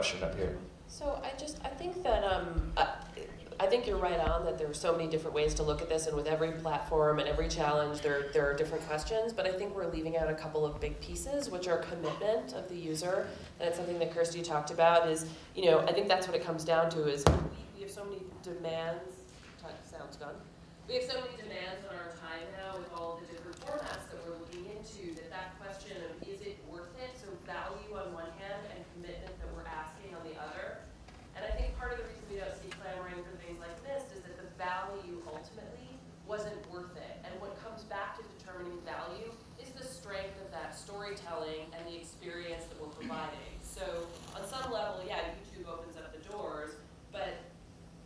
question up here. So I think that I think you're right on that there are so many different ways to look at this, and with every platform and every challenge, there are different questions. But I think we're leaving out a couple of big pieces, which are commitment of the user, and it's something that Kirsty talked about. Is I think that's what it comes down to. Is we have so many demands. Sounds gone. We have so many demands on our time now with all the different formats that we're looking into. That question of is it worth it? So value on one hand and commitment that we're asking on the other. And I think part of the reason we don't see clamoring for things like this is that the value ultimately wasn't worth it. And what comes back to determining value is the strength of that storytelling and the experience that we're providing. So on some level, yeah, YouTube opens up the doors, but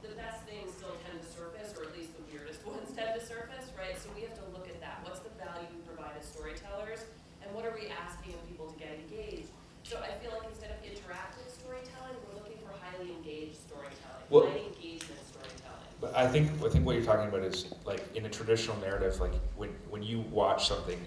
the best things still tend to surface, or at least the weirdest ones tend to surface, right? So we have to look at that. What's the value we provide as storytellers, and what are we asking of people to get engaged? So I feel like instead of interactive storytelling, we're looking for highly engaged storytelling, high engagement storytelling. But I think what you're talking about is, like, in a traditional narrative, like when you watch something,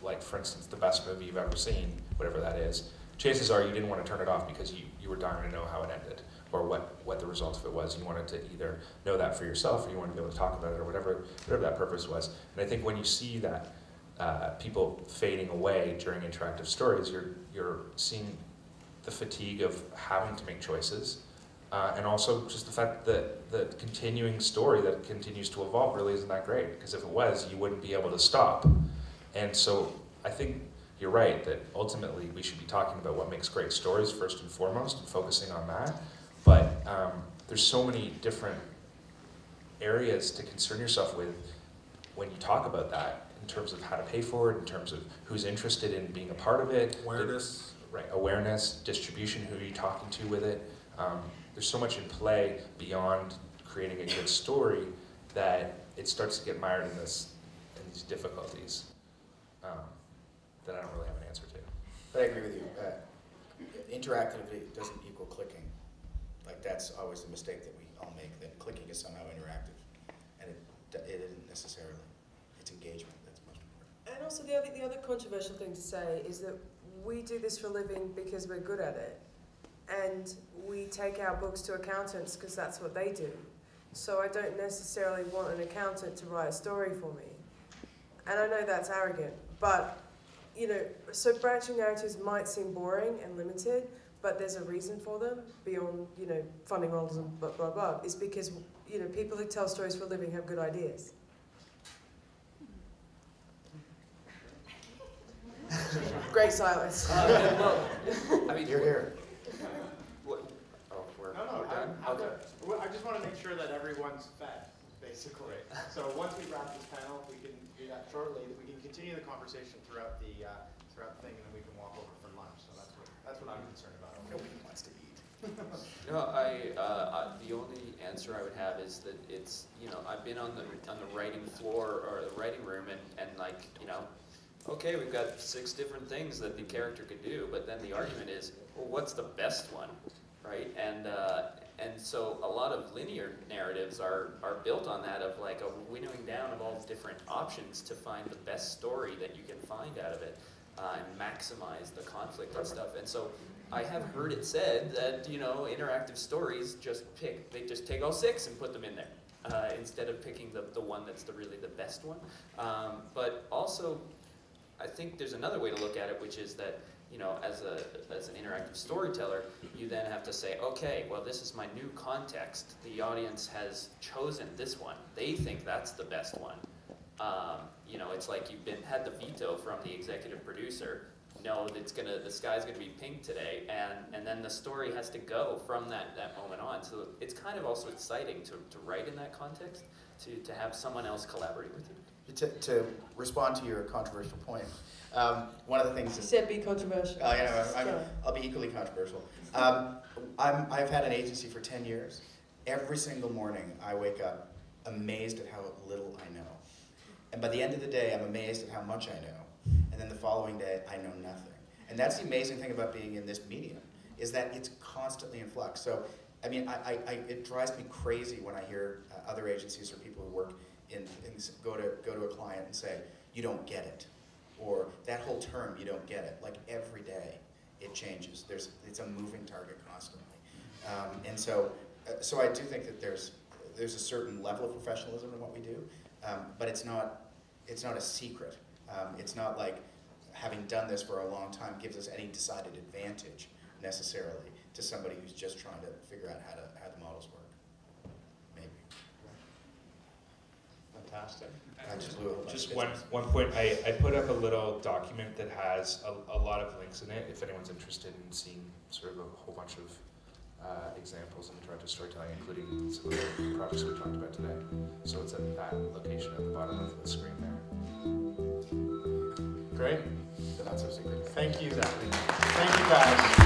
like for instance the best movie you've ever seen, whatever that is, chances are you didn't want to turn it off because you were dying to know how it ended, or what the result of it was. You wanted to either know that for yourself, or you wanted to be able to talk about it, or whatever that purpose was. And I think when you see that people fading away during interactive stories, you're seeing the fatigue of having to make choices, and also just the fact that the continuing story that continues to evolve really isn't that great, because if it was, you wouldn't be able to stop. And so I think you're right that ultimately we should be talking about what makes great stories first and foremost, and focusing on that. But there's so many different areas to concern yourself with when you talk about that, in terms of how to pay for it, in terms of who's interested in being a part of it. Awareness. Right, awareness, distribution, who are you talking to with it. There's so much in play beyond creating a good story that it starts to get mired in these difficulties that I don't really have an answer to. But I agree with you. Interactivity doesn't equal clicking. Like, that's always the mistake that we all make, that clicking is somehow interactive. And it isn't necessarily. It's engagement that's most important. And also the other controversial thing to say is that we do this for a living because we're good at it. And we take our books to accountants because that's what they do. So I don't necessarily want an accountant to write a story for me. And I know that's arrogant, but so branching narratives might seem boring and limited, but there's a reason for them beyond, funding models and blah, blah, blah. It's because, people who tell stories for a living have good ideas. Great silence. Well, I mean, You're here. We're No, done? okay. I just want to make sure that everyone's fed, basically. So once we wrap this panel, we can do that shortly. We can continue the conversation throughout the thing, and then we can walk over for lunch. So that's what I'm concerned about. Nobody wants to eat. No, the only answer I would have is that it's, I've been on the writing floor or the writing room, and like, okay, we've got 6 different things that the character could do, but then the argument is, well, what's the best one, right? And so a lot of linear narratives are built on that, of like a winnowing down of all the different options to find the best story that you can find out of it, and maximize the conflict and stuff. And so I have heard it said that, interactive stories they just take all 6 and put them in there, instead of picking the one that's really the best one. But also, I think there's another way to look at it, which is that, as an interactive storyteller, you then have to say, okay, well, this is my new context. The audience has chosen this one. They think that's the best one. It's like you've had the veto from the executive producer. No, the sky's gonna be pink today, and then the story has to go from that moment on. So it's kind of also exciting to write in that context, to have someone else collaborate with you. To respond to your controversial point, one of the things is... Said be controversial. I'll be equally controversial. I've had an agency for 10 years. Every single morning I wake up amazed at how little I know. And by the end of the day, I'm amazed at how much I know. And then the following day, I know nothing. And that's the amazing thing about being in this medium, is that it's constantly in flux. So, I mean, it drives me crazy when I hear other agencies or people who work go to a client and say, you don't get it. Or that whole term, you don't get it. Like every day, it changes. It's a moving target constantly. And so I do think that there's a certain level of professionalism in what we do, but it's not a secret. It's not like having done this for a long time gives us any decided advantage necessarily to somebody who's just trying to figure out how the models work. Maybe. Fantastic. I just blew up my Just business. one point, I put up a little document that has a lot of links in it, if anyone's interested in seeing sort of a whole bunch of examples in interactive storytelling, including some of the projects we talked about today. So it's at that location at the bottom of the screen there. Great. The not so secret. Thank you. Exactly. Thank you guys.